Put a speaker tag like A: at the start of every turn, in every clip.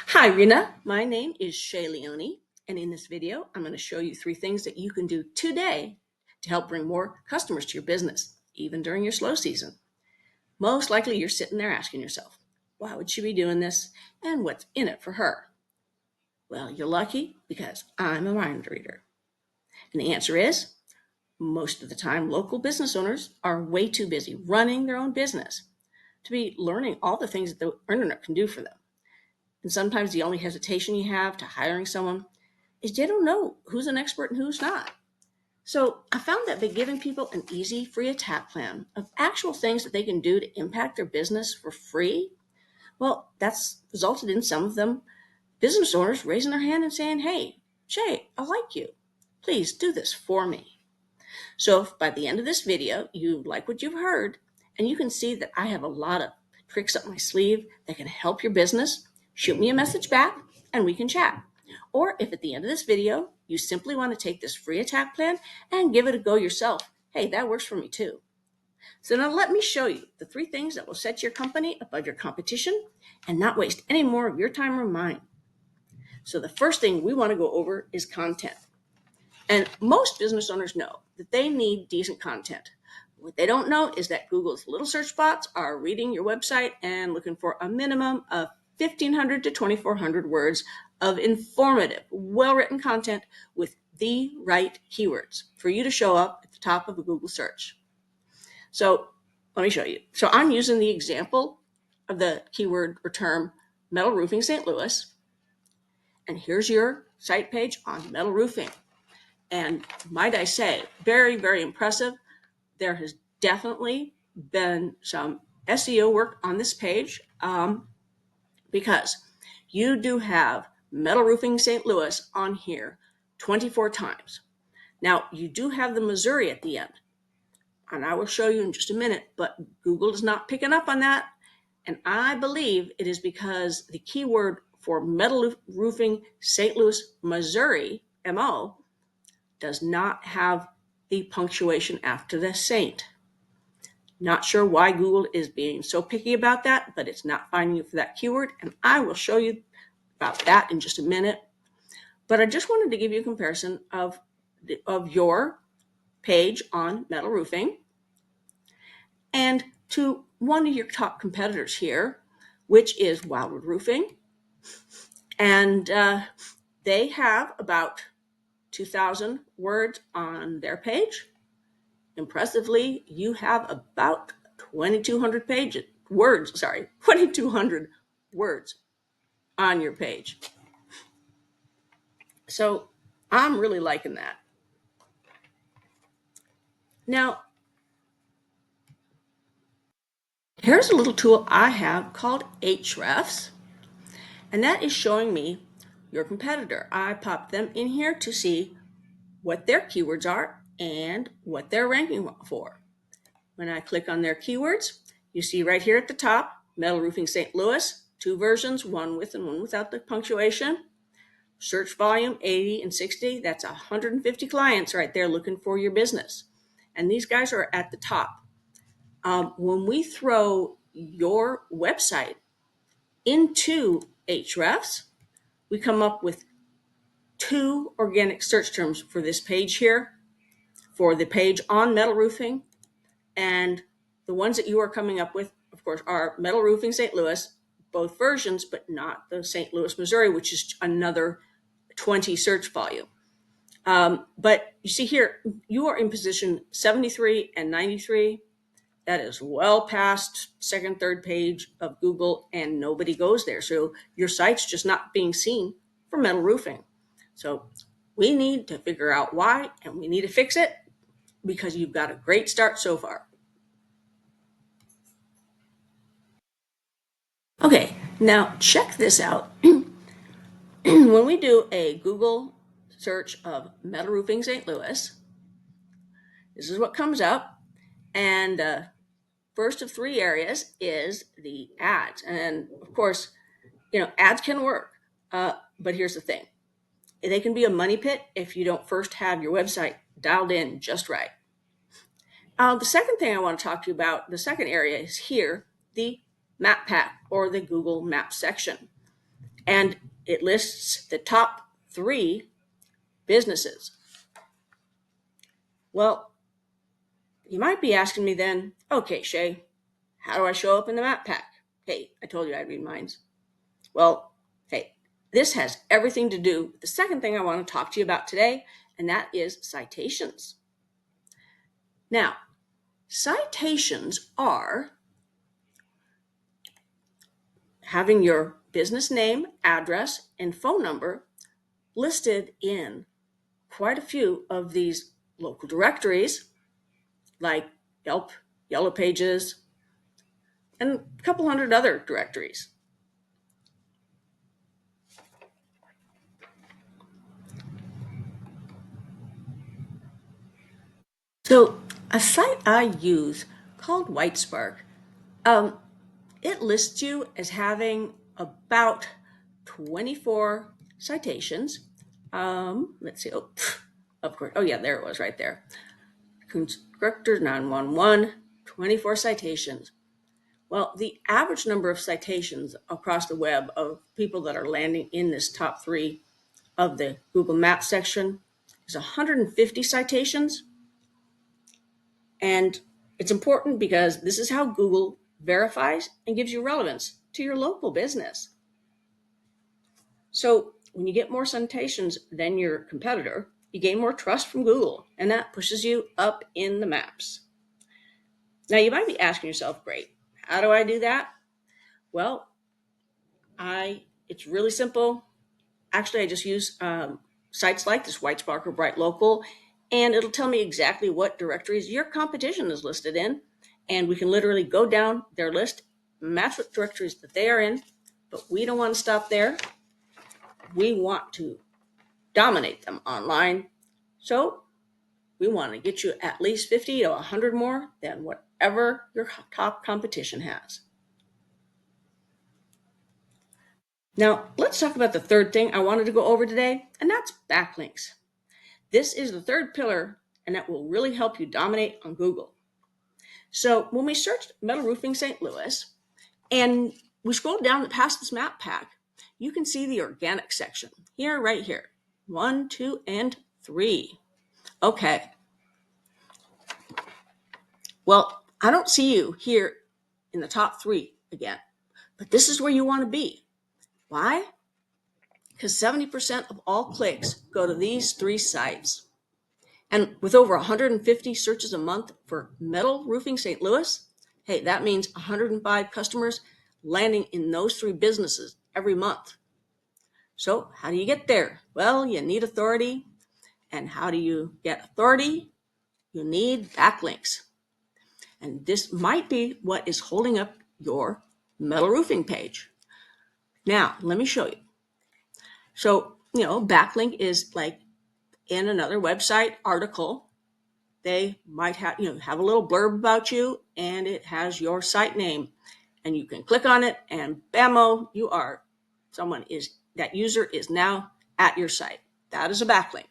A: Hi, Rena. My name is Shay, and in this video, I'm going to show you 3 things that you can do today to help bring more customers to your business, even during your slow season. Most likely, you're sitting there asking yourself, why would she be doing this, and what's in it for her? Well, you're lucky because I'm a mind reader. And the answer is, most of the time, local business owners are way too busy running their own business to be learning all the things that the internet can do for them. And sometimes the only hesitation you have to hiring someone is they don't know who's an expert and who's not. So I found that by giving people an easy, free attack plan of actual things that they can do to impact their business for free, well, that's resulted in some of them business owners raising their hand and saying, hey, Shay, I like you. Please do this for me. So if by the end of this video, you like what you've heard, and you can see that I have a lot of tricks up my sleeve that can help your business, shoot me a message back and we can chat. Or if at the end of this video, you simply want to take this free attack plan and give it a go yourself, hey, that works for me too. So now let me show you the 3 things that will set your company above your competition and not waste any more of your time or mine. So the first thing we want to go over is content. And most business owners know that they need decent content. What they don't know is that Google's little search bots are reading your website and looking for a minimum of 1,500 to 2,400 words of informative, well-written content with the right keywords for you to show up at the top of a Google search. So let me show you. So I'm using the example of the keyword or term metal roofing St. Louis. And here's your site page on metal roofing. And might I say, very, very impressive. There has definitely been some SEO work on this page because you do have metal roofing St. Louis on here 24 times. Now, you do have the Missouri at the end, and I will show you in just a minute, but Google is not picking up on that. And I believe it is because the keyword for metal roofing St. Louis, Missouri, MO, does not have the punctuation after the Saint. Not sure why Google is being so picky about that, but it's not finding you for that keyword, and I will show you about that in just a minute. But I just wanted to give you a comparison of your page on metal roofing and to one of your top competitors here, which is Wildwood Roofing. And they have about 2,000 words on their page. Impressively, you have about 2,200 words on your page. So I'm really liking that. Now, here's a little tool I have called Hrefs, and that is showing me your competitor. I popped them in here to see what their keywords are and what they're ranking for. When I click on their keywords, you see right here at the top, metal roofing St. Louis, 2 versions, one with and one without the punctuation. Search volume 80 and 60, that's 150 clients right there looking for your business. And these guys are at the top. When we throw your website into Hrefs, we come up with 2 organic search terms for this page here, for the page on metal roofing. And the ones that you are coming up with, of course, are metal roofing St. Louis, both versions, but not the St. Louis, Missouri, which is another 20 search volume. But you see here, you are in position 73 and 93. That is well past second, third page of Google, and nobody goes there. So your site's just not being seen for metal roofing. So we need to figure out why, and we need to fix it because you've got a great start so far. Okay, now check this out. When we do a Google search of metal roofing St. Louis, this is what comes up. And first of 3 areas is the ads. And of course, ads can work. But here's the thing. They can be a money pit if you don't first have your website dialed in just right. The second thing I want to talk to you about, the second area is here, the map pack or the Google Maps section. and it lists the top 3 businesses. Well, you might be asking me then, okay, Shay, how do I show up in the map pack? Hey, I told you I'd read minds. Well, hey, this has everything to do with the second thing I want to talk to you about today, and that is citations. Now, citations are having your business name, address, and phone number listed in quite a few of these local directories like Yelp, Yellow Pages, and a couple hundred other directories. So a site I use called WhiteSpark, it lists you as having about 24 citations. Let's see. Oh, of course. Oh, yeah, there it was right there. Constructors 911, 24 citations. Well, the average number of citations across the web of people that are landing in this top 3 of the Google Maps section is 150 citations. And it's important because this is how Google verifies and gives you relevance to your local business. So when you get more citations than your competitor, you gain more trust from Google, and that pushes you up in the maps. Now you might be asking yourself, great, how do I do that? Well, it's really simple. Actually, I just use sites like this, WhiteSpark or Bright Local, and it'll tell me exactly what directories your competition is listed in. And we can literally go down their list, match what directories that they are in, but we don't want to stop there. We want to dominate them online. So we want to get you at least 50 to 100 more than whatever your top competition has. Now, let's talk about the third thing I wanted to go over today, and that's backlinks. This is the third pillar, and that will really help you dominate on Google. So when we searched metal roofing St. Louis, and we scroll down past this map pack, you can see the organic section here, right here. 1, 2, and 3. Okay. Well, I don't see you here in the top 3 again, but this is where you want to be. Why? Because 70% of all clicks go to these 3 sites. And with over 150 searches a month for metal roofing St. Louis, hey, that means 105 customers landing in those 3 businesses every month. So how do you get there? Well, you need authority. And how do you get authority? You need backlinks. And this might be what is holding up your metal roofing page. Now, let me show you. So, backlink is like in another website article. They might have a little blurb about you, and it has your site name, and you can click on it, and bammo, that user is now at your site. That is a backlink.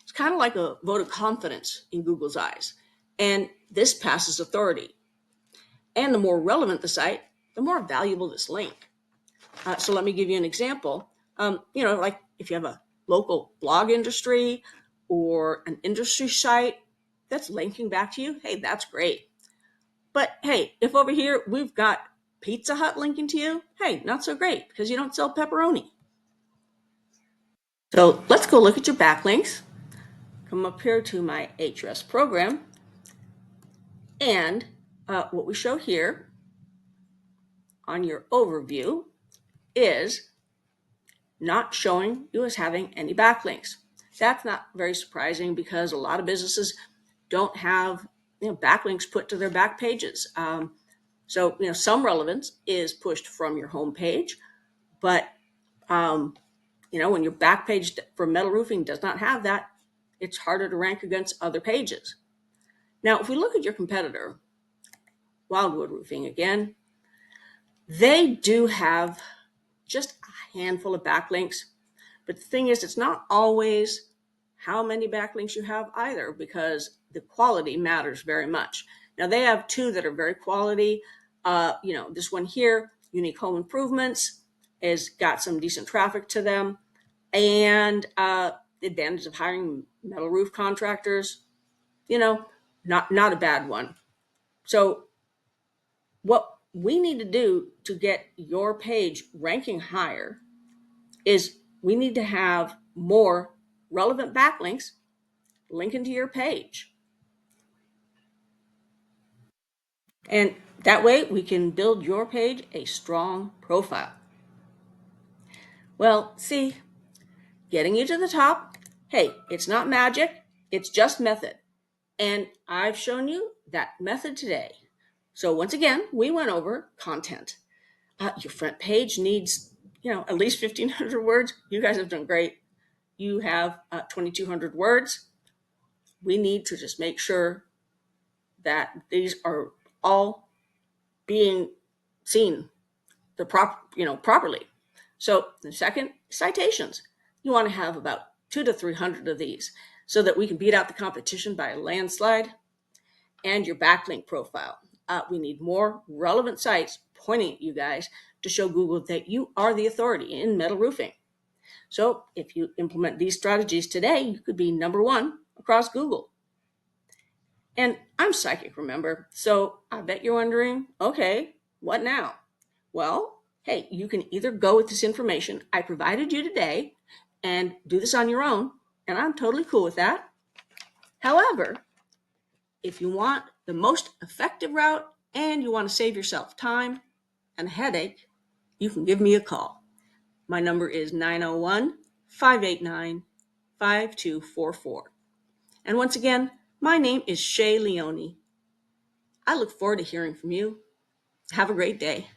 A: It's kind of like a vote of confidence in Google's eyes, and this passes authority. And the more relevant the site, the more valuable this link. So let me give you an example. Like if you have a local blog industry or an industry site that's linking back to you, hey, that's great. But hey, if over here we've got Pizza Hut linking to you, hey, not so great because you don't sell pepperoni. So let's go look at your backlinks. Come up here to my HRS program. And what we show here on your overview is not showing you as having any backlinks. That's not very surprising because a lot of businesses don't have backlinks put to their back pages. So some relevance is pushed from your home page, but when your back page for metal roofing does not have that, it's harder to rank against other pages. Now, if we look at your competitor, Wildwood Roofing again, they do have just a handful of backlinks. But the thing is, it's not always how many backlinks you have either, because the quality matters very much. Now, they have 2 that are very quality. This one here, Unique Home Improvements. has got some decent traffic to them, and the advantage of hiring metal roof contractors, you know, not a bad one. So what we need to do to get your page ranking higher is we need to have more relevant backlinks linking to your page. And that way we can build your page a strong profile. Well, see, getting you to the top, hey, it's not magic, it's just method. And I've shown you that method today. So once again, we went over content. Your front page needs, at least 1,500 words. You guys have done great. You have 2,200 words. We need to just make sure that these are all being seen properly. So the second, citations. You want to have about 200 to 300 of these so that we can beat out the competition by a landslide. And your backlink profile. We need more relevant sites pointing at you guys to show Google that you are the authority in metal roofing. So if you implement these strategies today, you could be number one across Google. And I'm psychic, remember? So I bet you're wondering, okay, what now? Well, hey, you can either go with this information I provided you today and do this on your own, and I'm totally cool with that. However, if you want the most effective route and you want to save yourself time and a headache, you can give me a call. My number is 901-589-5244. And once again, my name is Shay Leone. I look forward to hearing from you. Have a great day.